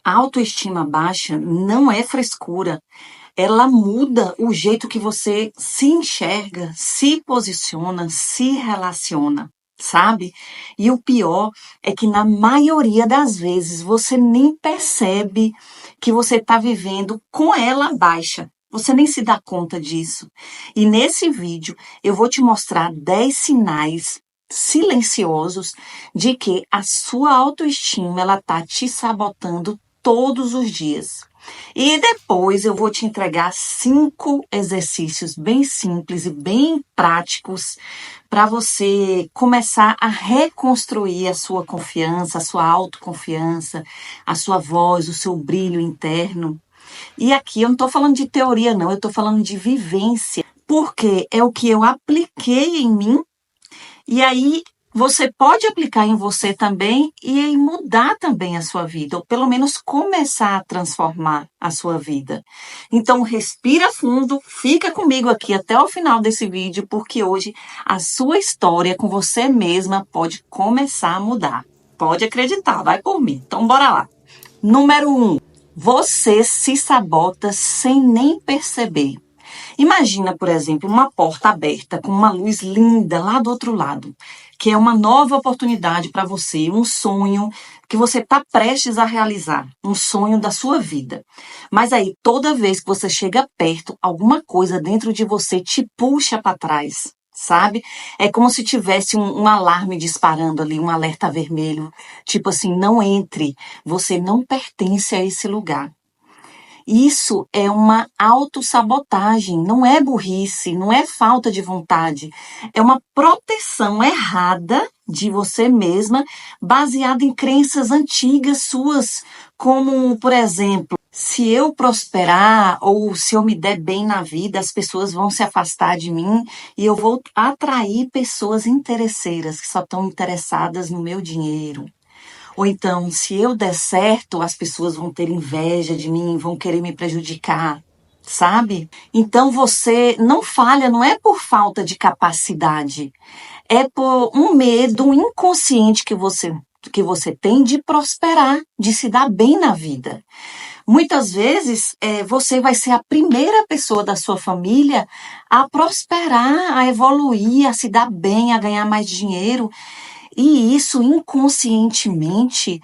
A autoestima baixa não é frescura. Ela muda o jeito que você se enxerga, se posiciona, se relaciona, sabe? E o pior é que na maioria das vezes você nem percebe que você está vivendo com ela baixa. Você nem se dá conta disso. E nesse vídeo eu vou te mostrar 10 sinais silenciosos de que a sua autoestima ela tá te sabotando todos os dias. E depois eu vou te entregar 5 exercícios bem simples e bem práticos para você começar a reconstruir a sua confiança, a sua autoconfiança, a sua voz, o seu brilho interno. E aqui eu não estou falando de teoria, não, eu estou falando de vivência, porque é o que eu apliquei em mim e aí você pode aplicar em você também e mudar também a sua vida, ou pelo menos começar a transformar a sua vida. Então respira fundo, fica comigo aqui até o final desse vídeo, porque hoje a sua história com você mesma pode começar a mudar. Pode acreditar, vai por mim. Então bora lá. Número 1. Você se sabota sem nem perceber. Imagina, por exemplo, uma porta aberta com uma luz linda lá do outro lado, que é uma nova oportunidade para você, um sonho que você está prestes a realizar, um sonho da sua vida. Mas aí, toda vez que você chega perto, alguma coisa dentro de você te puxa para trás, sabe? É como se tivesse um alarme disparando ali, um alerta vermelho, tipo assim, não entre, você não pertence a esse lugar. Isso é uma autossabotagem, não é burrice, não é falta de vontade. É uma proteção errada de você mesma, baseada em crenças antigas suas, como, por exemplo, se eu prosperar ou se eu me der bem na vida, as pessoas vão se afastar de mim e eu vou atrair pessoas interesseiras que só estão interessadas no meu dinheiro. Ou então, se eu der certo, as pessoas vão ter inveja de mim, vão querer me prejudicar, sabe? Então você não falha, não é por falta de capacidade, é por um medo inconsciente que você tem de prosperar, de se dar bem na vida. Muitas vezes você vai ser a primeira pessoa da sua família a prosperar, a evoluir, a se dar bem, a ganhar mais dinheiro. E isso inconscientemente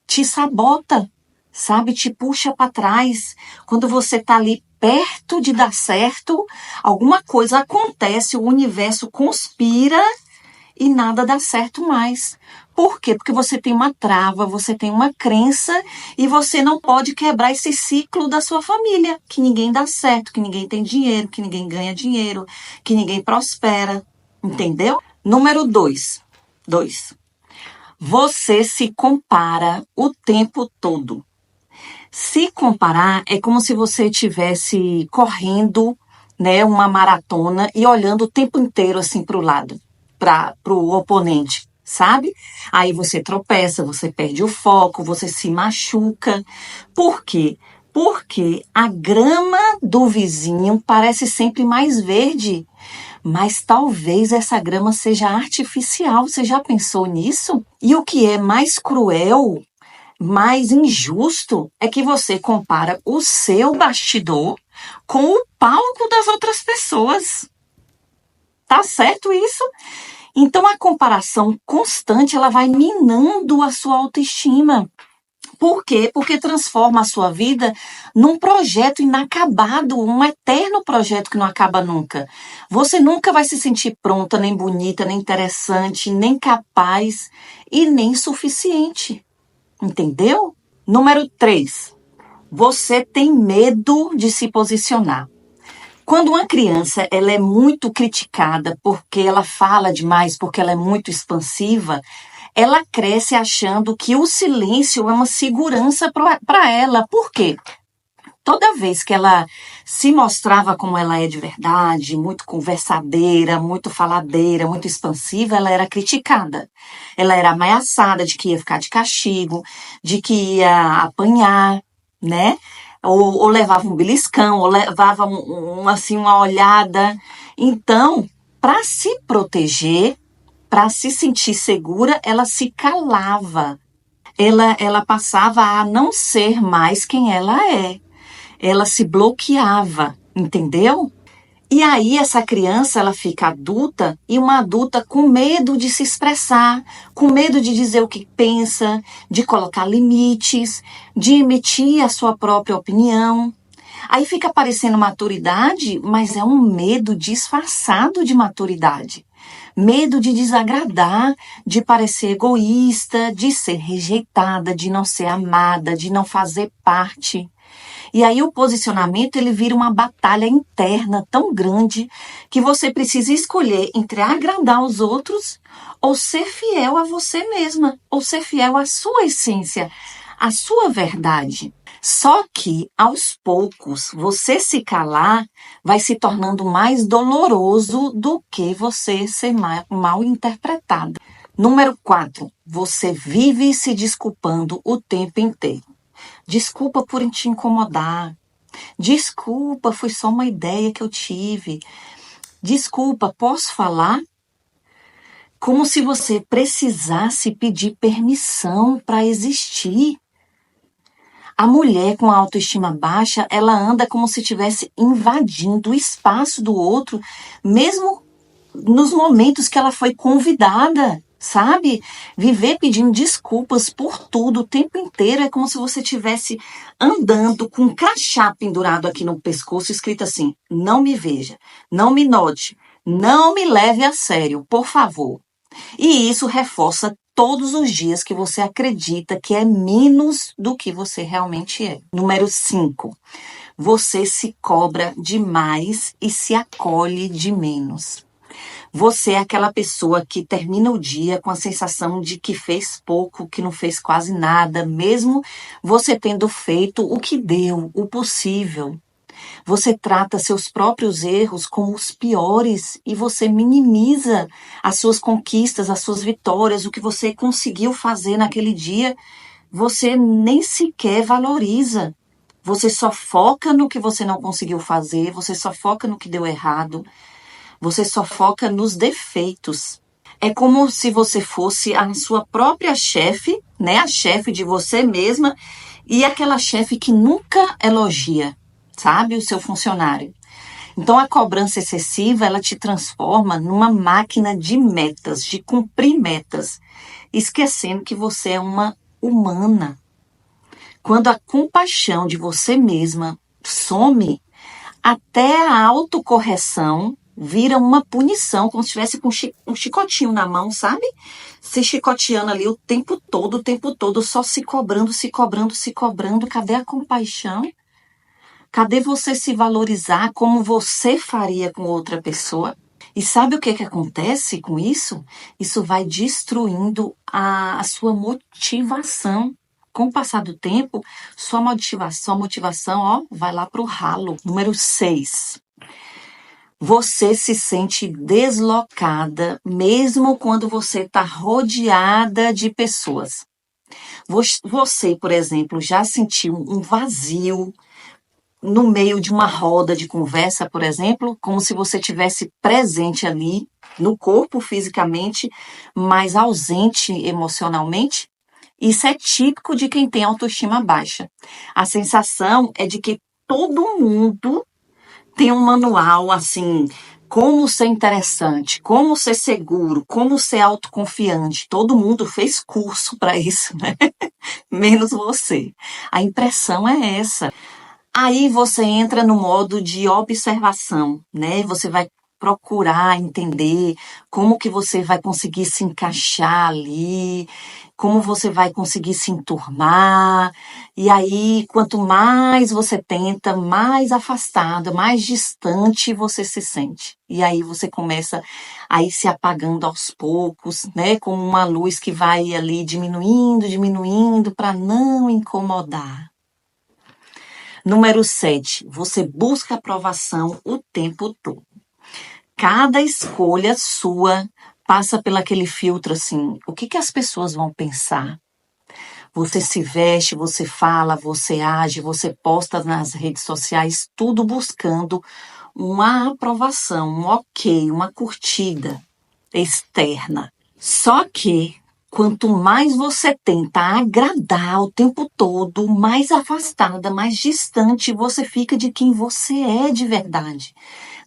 te sabota, sabe? Te puxa para trás. Quando você está ali perto de dar certo, alguma coisa acontece, o universo conspira e nada dá certo mais. Por quê? Porque você tem uma trava, você tem uma crença e você não pode quebrar esse ciclo da sua família, que ninguém dá certo, que ninguém tem dinheiro, que ninguém ganha dinheiro, que ninguém prospera. Entendeu? Número 2. Você se compara o tempo todo. Se comparar é como se você estivesse correndo, né, uma maratona e olhando o tempo inteiro assim para o lado, para o oponente, sabe? Aí você tropeça, você perde o foco, você se machuca. Por quê? Porque a grama do vizinho parece sempre mais verde. Mas talvez essa grama seja artificial. Você já pensou nisso? E o que é mais cruel, mais injusto, é que você compara o seu bastidor com o palco das outras pessoas. Tá certo isso? Então a comparação constante, ela vai minando a sua autoestima. Por quê? Porque transforma a sua vida num projeto inacabado, um eterno projeto que não acaba nunca. Você nunca vai se sentir pronta, nem bonita, nem interessante, nem capaz e nem suficiente. Entendeu? Número 3. Você tem medo de se posicionar. Quando uma criança ela é muito criticada porque ela fala demais, porque ela é muito expansiva, ela cresce achando que o silêncio é uma segurança para ela. Por quê? Toda vez que ela se mostrava como ela é de verdade, muito conversadeira, muito faladeira, muito expansiva, ela era criticada. Ela era ameaçada de que ia ficar de castigo, de que ia apanhar, né? Ou levava um beliscão, ou levava assim, uma olhada. Então, para se proteger, para se sentir segura, ela se calava. ela passava a não ser mais quem ela é. Ela se bloqueava, entendeu? E aí essa criança, ela fica adulta e uma adulta com medo de se expressar, com medo de dizer o que pensa, de colocar limites, de emitir a sua própria opinião. Aí fica parecendo maturidade, mas é um medo disfarçado de maturidade. Medo de desagradar, de parecer egoísta, de ser rejeitada, de não ser amada, de não fazer parte. E aí o posicionamento ele vira uma batalha interna tão grande que você precisa escolher entre agradar os outros ou ser fiel a você mesma, ou ser fiel à sua essência, à sua verdade. Só que, aos poucos, você se calar vai se tornando mais doloroso do que você ser mal interpretado. Número 4, você vive se desculpando o tempo inteiro. Desculpa por te incomodar. Desculpa, foi só uma ideia que eu tive. Desculpa, posso falar? Como se você precisasse pedir permissão para existir. A mulher com a autoestima baixa, ela anda como se estivesse invadindo o espaço do outro, mesmo nos momentos que ela foi convidada, sabe? Viver pedindo desculpas por tudo o tempo inteiro é como se você estivesse andando com um crachá pendurado aqui no pescoço, escrito assim: não me veja, não me note, não me leve a sério, por favor. E isso reforça todos os dias que você acredita que é menos do que você realmente é. Número 5. Você se cobra demais e se acolhe de menos. Você é aquela pessoa que termina o dia com a sensação de que fez pouco, que não fez quase nada, mesmo você tendo feito o que deu, o possível. Você trata seus próprios erros como os piores e você minimiza as suas conquistas, as suas vitórias, o que você conseguiu fazer naquele dia, você nem sequer valoriza. Você só foca no que você não conseguiu fazer, você só foca no que deu errado, você só foca nos defeitos. É como se você fosse a sua própria chefe, né? A chefe de você mesma e aquela chefe que nunca elogia, sabe? O seu funcionário. Então, a cobrança excessiva, ela te transforma numa máquina de metas, de cumprir metas, esquecendo que você é uma humana. Quando a compaixão de você mesma some, até a autocorreção vira uma punição, como se estivesse com um chicotinho na mão, sabe? Se chicoteando ali o tempo todo, só se cobrando, se cobrando, se cobrando. Cadê a compaixão? Cadê você se valorizar como você faria com outra pessoa? E sabe o que acontece com isso? Isso vai destruindo a sua motivação. Com o passar do tempo, sua motivação, ó, vai lá para o ralo. Número 6. Você se sente deslocada, mesmo quando você está rodeada de pessoas. Você, por exemplo, já sentiu um vazio no meio de uma roda de conversa, por exemplo, como se você tivesse presente ali no corpo fisicamente, mas ausente emocionalmente? Isso é típico de quem tem autoestima baixa. A sensação é de que todo mundo tem um manual assim, como ser interessante, como ser seguro, como ser autoconfiante. Todo mundo fez curso para isso, né? Menos você. A impressão é essa. Aí você entra no modo de observação, né? Você vai procurar entender como que você vai conseguir se encaixar ali, como você vai conseguir se enturmar. E aí, quanto mais você tenta, mais afastada, mais distante você se sente. E aí você começa a ir se apagando aos poucos, né? Como uma luz que vai ali diminuindo, diminuindo para não incomodar. Número 7, você busca aprovação o tempo todo. Cada escolha sua passa pelo aquele filtro assim, o que as pessoas vão pensar? Você se veste, você fala, você age, você posta nas redes sociais, tudo buscando uma aprovação, um ok, uma curtida externa. Só que Quanto mais você tenta agradar o tempo todo, mais afastada, mais distante você fica de quem você é de verdade,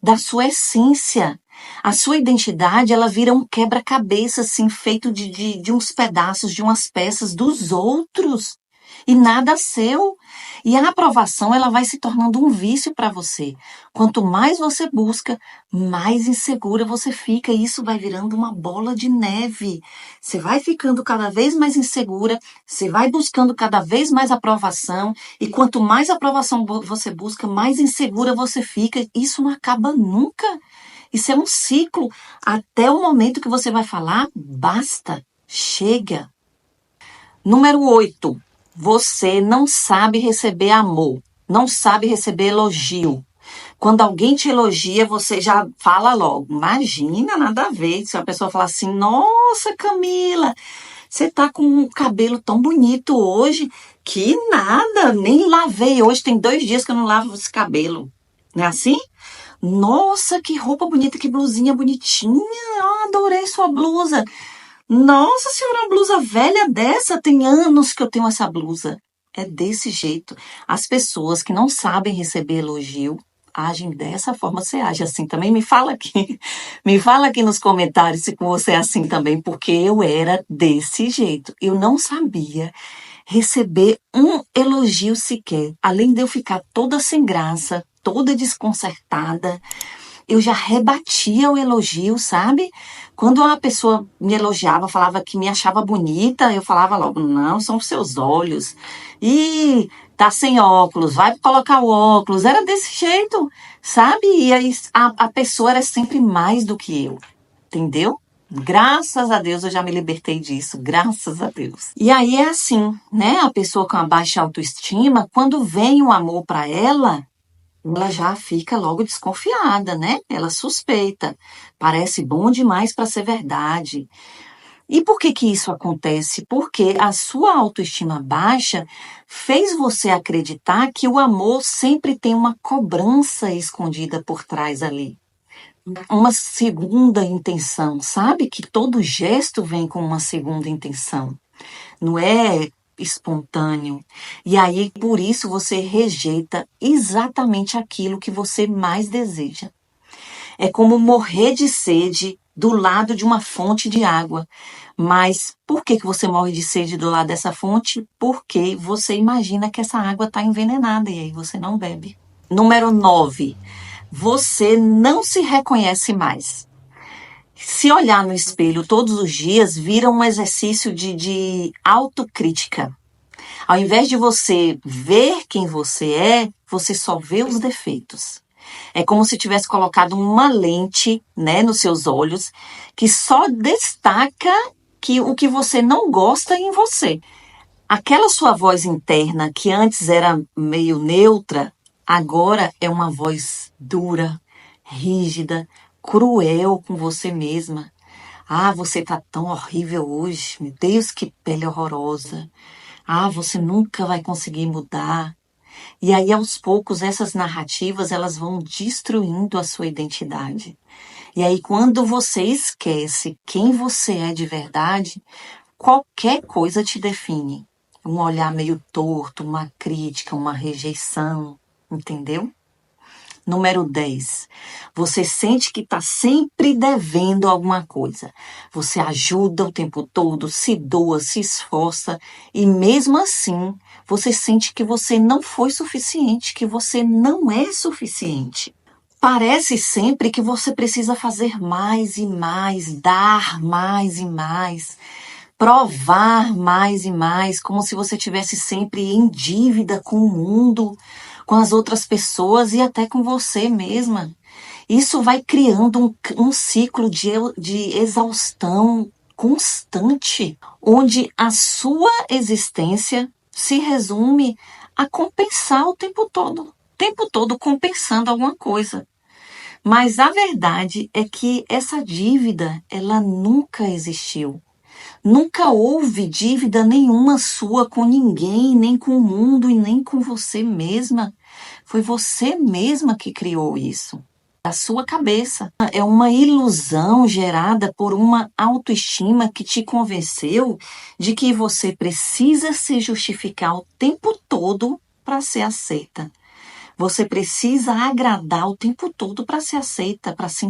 da sua essência. A sua identidade, ela vira um quebra-cabeça, assim, feito de uns pedaços, de umas peças dos outros. E nada seu. E a aprovação, ela vai se tornando um vício para você. Quanto mais você busca, mais insegura você fica. E isso vai virando uma bola de neve. Você vai ficando cada vez mais insegura, você vai buscando cada vez mais aprovação. E quanto mais aprovação você busca, mais insegura você fica. Isso não acaba nunca. Isso é um ciclo até o momento que você vai falar, basta, chega. Número 8. Você não sabe receber amor, não sabe receber elogio. Quando alguém te elogia, você já fala logo, imagina, nada a ver. Se a pessoa falar assim, nossa, Camila, você tá com um cabelo tão bonito hoje, que nada, nem lavei hoje, tem 2 dias que eu não lavo esse cabelo. Não é assim? Nossa, que roupa bonita, que blusinha bonitinha. Adorei sua blusa. Nossa senhora, uma blusa velha dessa. Tem anos que eu tenho essa blusa. É desse jeito. As pessoas que não sabem receber elogio agem dessa forma. Você age assim também? Me fala aqui. Me fala aqui nos comentários se você é assim também, porque eu era desse jeito. Eu não sabia receber um elogio sequer. Além de eu ficar toda sem graça, toda desconcertada, eu já rebatia o elogio, sabe? Quando uma pessoa me elogiava, falava que me achava bonita, eu falava logo, não, são os seus olhos. E tá sem óculos, vai colocar o óculos. Era desse jeito, sabe? E aí a pessoa era sempre mais do que eu, entendeu? Graças a Deus eu já me libertei disso, graças a Deus. E aí é assim, né? A pessoa com a baixa autoestima, quando vem o amor para ela já fica logo desconfiada, né? Ela suspeita. Parece bom demais para ser verdade. E por que que isso acontece? Porque a sua autoestima baixa fez você acreditar que o amor sempre tem uma cobrança escondida por trás ali. Uma segunda intenção, sabe? Que todo gesto vem com uma segunda intenção. Não é espontâneo. E aí, por isso, você rejeita exatamente aquilo que você mais deseja. É como morrer de sede do lado de uma fonte de água. Mas por que que você morre de sede do lado dessa fonte? Porque você imagina que essa água está envenenada e aí você não bebe. Número 9. Você não se reconhece mais. Se olhar no espelho todos os dias, vira um exercício de autocrítica. Ao invés de você ver quem você só vê os defeitos. É como se tivesse colocado uma lente, né, nos seus olhos, que só destaca o que você não gosta em você. Aquela sua voz interna, que antes era meio neutra, agora é uma voz dura, rígida, cruel com você mesma. Ah, você tá tão horrível hoje. Meu Deus, que pele horrorosa. Ah, você nunca vai conseguir mudar. E aí, aos poucos, essas narrativas, elas vão destruindo a sua identidade. E aí, quando você esquece quem você é de verdade, qualquer coisa te define. Um olhar meio torto, uma crítica, uma rejeição, entendeu? Número 10. Você sente que está sempre devendo alguma coisa. Você ajuda o tempo todo, se doa, se esforça e mesmo assim você sente que você não foi suficiente, que você não é suficiente. Parece sempre que você precisa fazer mais e mais, dar mais e mais, provar mais e mais, como se você tivesse sempre em dívida com o mundo, com as outras pessoas e até com você mesma. Isso vai criando um ciclo de exaustão constante, onde a sua existência se resume a compensar o tempo todo compensando alguma coisa. Mas a verdade é que essa dívida, ela nunca existiu. Nunca houve dívida nenhuma sua com ninguém, nem com o mundo e nem com você mesma. Foi você mesma que criou isso. da sua cabeça. É uma ilusão gerada por uma autoestima que te convenceu de que você precisa se justificar o tempo todo para ser aceita. Você precisa agradar o tempo todo para ser aceita, para se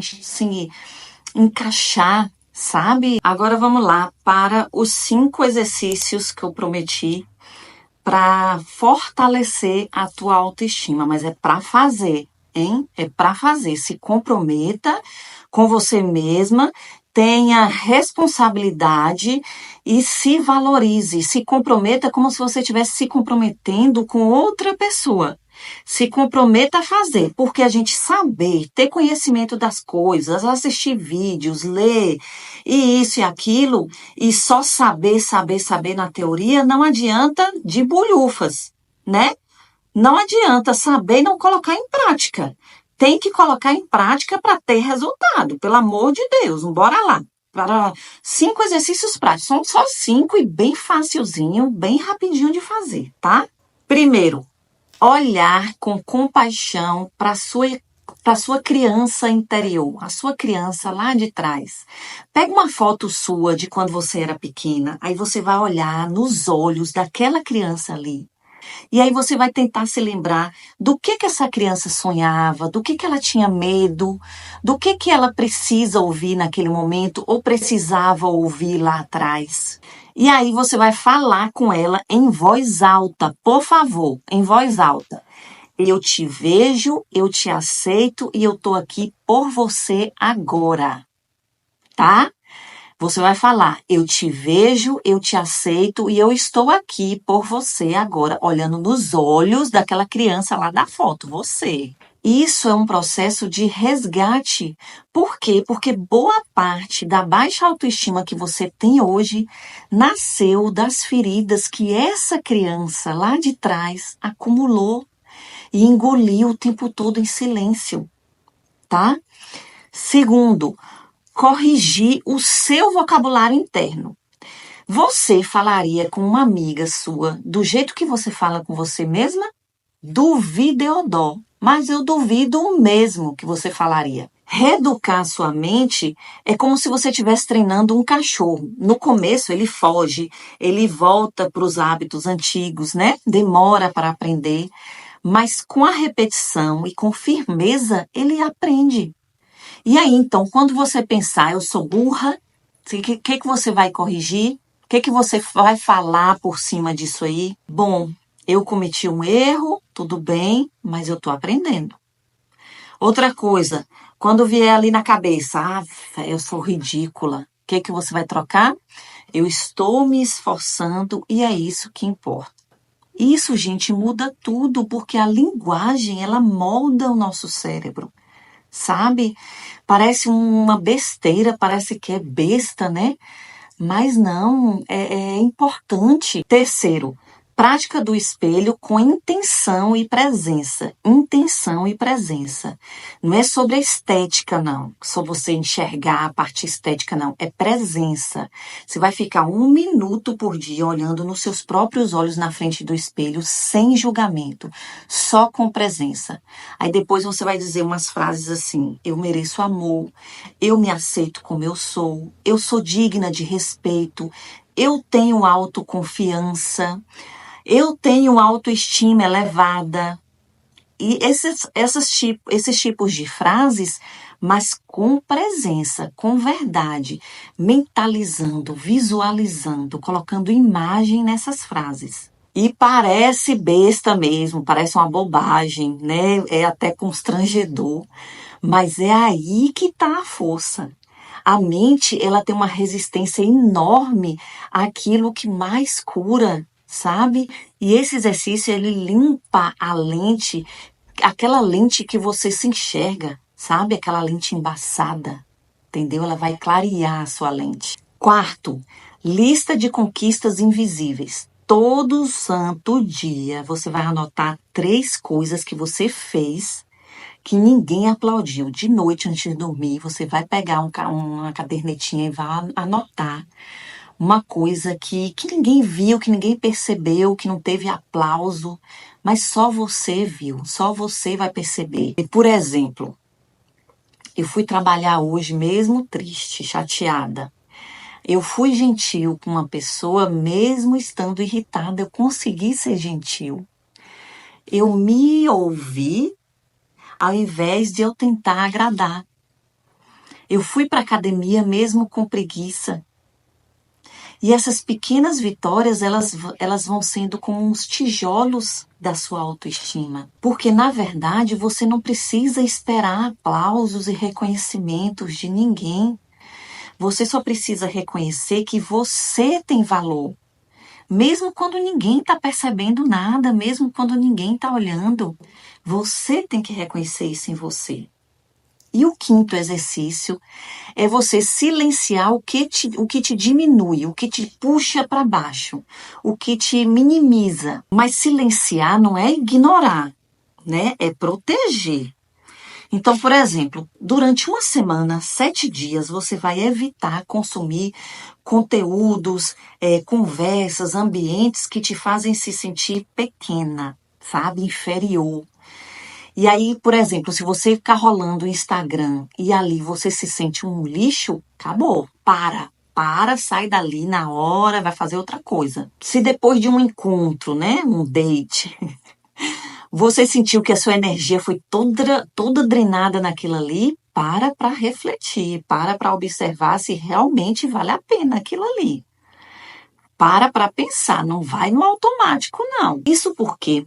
encaixar, sabe? Agora vamos lá para os 5 exercícios que eu prometi para fortalecer a tua autoestima, mas é para fazer, hein? É para fazer. Se comprometa com você mesma, tenha responsabilidade e se valorize. Se comprometa como se você estivesse se comprometendo com outra pessoa. Se comprometa a fazer, porque a gente saber, ter conhecimento das coisas, assistir vídeos, ler e isso e aquilo, e só saber na teoria, não adianta de bolhufas, né? Não adianta saber e não colocar em prática. Tem que colocar em prática para ter resultado, pelo amor de Deus, bora lá. Para 5 exercícios práticos, são só 5 e bem facilzinho, bem rapidinho de fazer, tá? Primeiro, olhar com compaixão para sua criança interior, a sua criança lá de trás. Pega uma foto sua de quando você era pequena, aí você vai olhar nos olhos daquela criança ali. E aí você vai tentar se lembrar do que essa criança sonhava, do que ela tinha medo, do que ela precisa ouvir naquele momento ou precisava ouvir lá atrás. E aí você vai falar com ela em voz alta, por favor, em voz alta. Eu te vejo, eu te aceito e eu tô aqui por você agora, tá? Você vai falar, eu te vejo, eu te aceito e eu estou aqui por você agora, olhando nos olhos daquela criança lá da foto, você. Isso é um processo de resgate. Por quê? Porque boa parte da baixa autoestima que você tem hoje nasceu das feridas que essa criança lá de trás acumulou e engoliu o tempo todo em silêncio, tá? Segundo, corrigir o seu vocabulário interno. Você falaria com uma amiga sua do jeito que você fala com você mesma? Duvido eu dó, mas eu duvido mesmo que você falaria. Reeducar sua mente é como se você estivesse treinando um cachorro. No começo ele foge, ele volta para os hábitos antigos, né? Demora para aprender, mas com a repetição e com firmeza ele aprende. E aí, então, quando você pensar, eu sou burra, o que você vai corrigir? O que você vai falar por cima disso aí? Bom, eu cometi um erro, tudo bem, mas eu estou aprendendo. Outra coisa, quando vier ali na cabeça, eu sou ridícula, o que você vai trocar? Eu estou me esforçando e é isso que importa. Isso, gente, muda tudo, porque a linguagem, ela molda o nosso cérebro. Sabe? Parece uma besteira, parece que é besta, né? Mas não, é importante. Terceiro, prática do espelho com intenção e presença. Intenção e presença. Não é sobre a estética, não. Só você enxergar a parte estética, não. É presença. Você vai ficar 1 minuto por dia olhando nos seus próprios olhos na frente do espelho, sem julgamento, só com presença. Aí depois você vai dizer umas frases assim: eu mereço amor, eu me aceito como eu sou digna de respeito, eu tenho autoconfiança, eu tenho autoestima elevada. E esses tipos de frases, mas com presença, com verdade, mentalizando, visualizando, colocando imagem nessas frases. E parece besta mesmo, parece uma bobagem, né? É até constrangedor, mas é aí que está a força. A mente, ela tem uma resistência enorme àquilo que mais cura, sabe? E esse exercício, ele limpa a lente, aquela lente que você se enxerga, sabe? Aquela lente embaçada, entendeu? Ela vai clarear a sua lente. Quarto, lista de conquistas invisíveis. Todo santo dia você vai anotar 3 coisas que você fez que ninguém aplaudiu. De noite, antes de dormir, você vai pegar uma cadernetinha e vai anotar uma coisa que ninguém viu, que ninguém percebeu, que não teve aplauso, mas só você viu, só você vai perceber. Por exemplo, Eu fui trabalhar hoje mesmo triste, chateada. Eu fui gentil com uma pessoa mesmo estando irritada, eu consegui ser gentil. Eu me ouvi ao invés de eu tentar agradar. Eu fui para a academia mesmo com preguiça. E essas pequenas vitórias, elas vão sendo como uns tijolos da sua autoestima. Porque, na verdade, você não precisa esperar aplausos e reconhecimentos de ninguém. Você só precisa reconhecer que você tem valor. Mesmo quando ninguém está percebendo nada, mesmo quando ninguém está olhando, você tem que reconhecer isso em você. E o quinto exercício é você silenciar o que te diminui, o que te puxa para baixo, o que te minimiza. Mas silenciar não é ignorar, né? É proteger. Então, por exemplo, durante uma semana, 7 dias, você vai evitar consumir conteúdos, conversas, ambientes que te fazem se sentir pequena, sabe? Inferior. E aí, por exemplo, se você ficar rolando o Instagram e ali você se sente um lixo, acabou. Para, sai dali na hora, vai fazer outra coisa. Se depois de um encontro, né, um date, você sentiu que a sua energia foi toda drenada naquilo ali, para refletir, para observar se realmente vale a pena aquilo ali. Para pensar, não vai no automático, não. Isso por quê?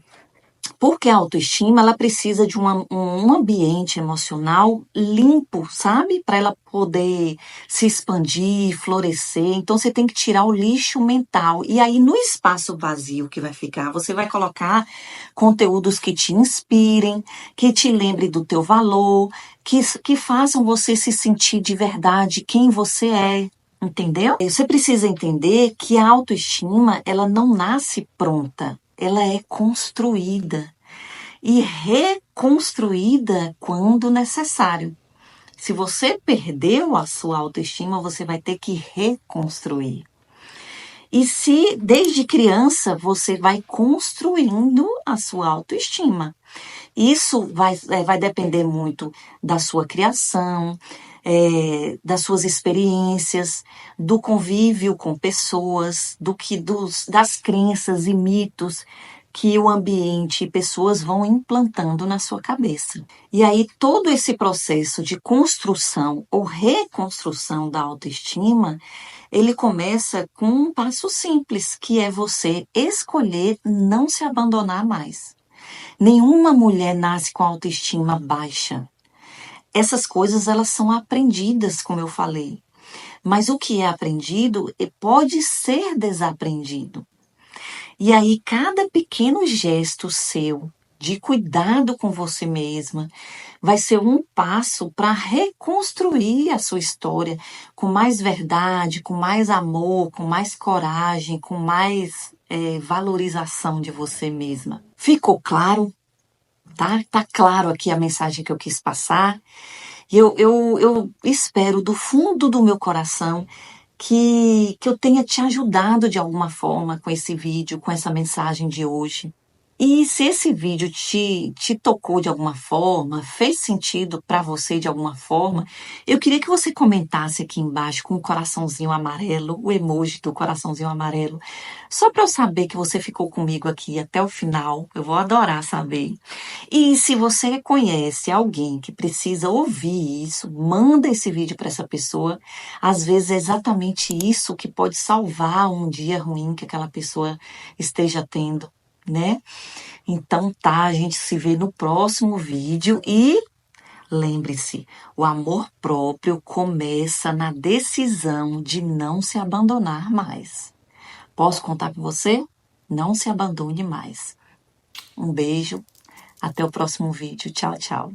Porque a autoestima, ela precisa de um ambiente emocional limpo, sabe? Para ela poder se expandir, florescer. Então, você tem que tirar o lixo mental. E aí, no espaço vazio que vai ficar, você vai colocar conteúdos que te inspirem, que te lembrem do teu valor, que façam você se sentir de verdade quem você é. Entendeu? Você precisa entender que a autoestima, ela não nasce pronta, ela é construída e reconstruída quando necessário. Se você perdeu a sua autoestima, você vai ter que reconstruir. E se desde criança você vai construindo a sua autoestima, isso vai depender muito da sua criação, das suas experiências, do convívio com pessoas, das crenças e mitos que o ambiente e pessoas vão implantando na sua cabeça. E aí todo esse processo de construção ou reconstrução da autoestima, ele começa com um passo simples, que é você escolher não se abandonar mais. Nenhuma mulher nasce com autoestima baixa. Essas coisas, elas são aprendidas, como eu falei. Mas o que é aprendido pode ser desaprendido. E aí, cada pequeno gesto seu de cuidado com você mesma vai ser um passo para reconstruir a sua história com mais verdade, com mais amor, com mais coragem, com mais valorização de você mesma. Ficou claro? Tá claro aqui a mensagem que eu quis passar. E eu espero do fundo do meu coração que eu tenha te ajudado de alguma forma com esse vídeo, com essa mensagem de hoje. E se esse vídeo te tocou de alguma forma, fez sentido para você de alguma forma, eu queria que você comentasse aqui embaixo com o coraçãozinho amarelo, o emoji do coraçãozinho amarelo, só para eu saber que você ficou comigo aqui até o final. Eu vou adorar saber. E se você conhece alguém que precisa ouvir isso, manda esse vídeo para essa pessoa. Às vezes é exatamente isso que pode salvar um dia ruim que aquela pessoa esteja tendo, né? Então tá, a gente se vê no próximo vídeo e lembre-se, o amor próprio começa na decisão de não se abandonar mais. Posso contar com você? Não se abandone mais. Um beijo, até o próximo vídeo. Tchau, tchau.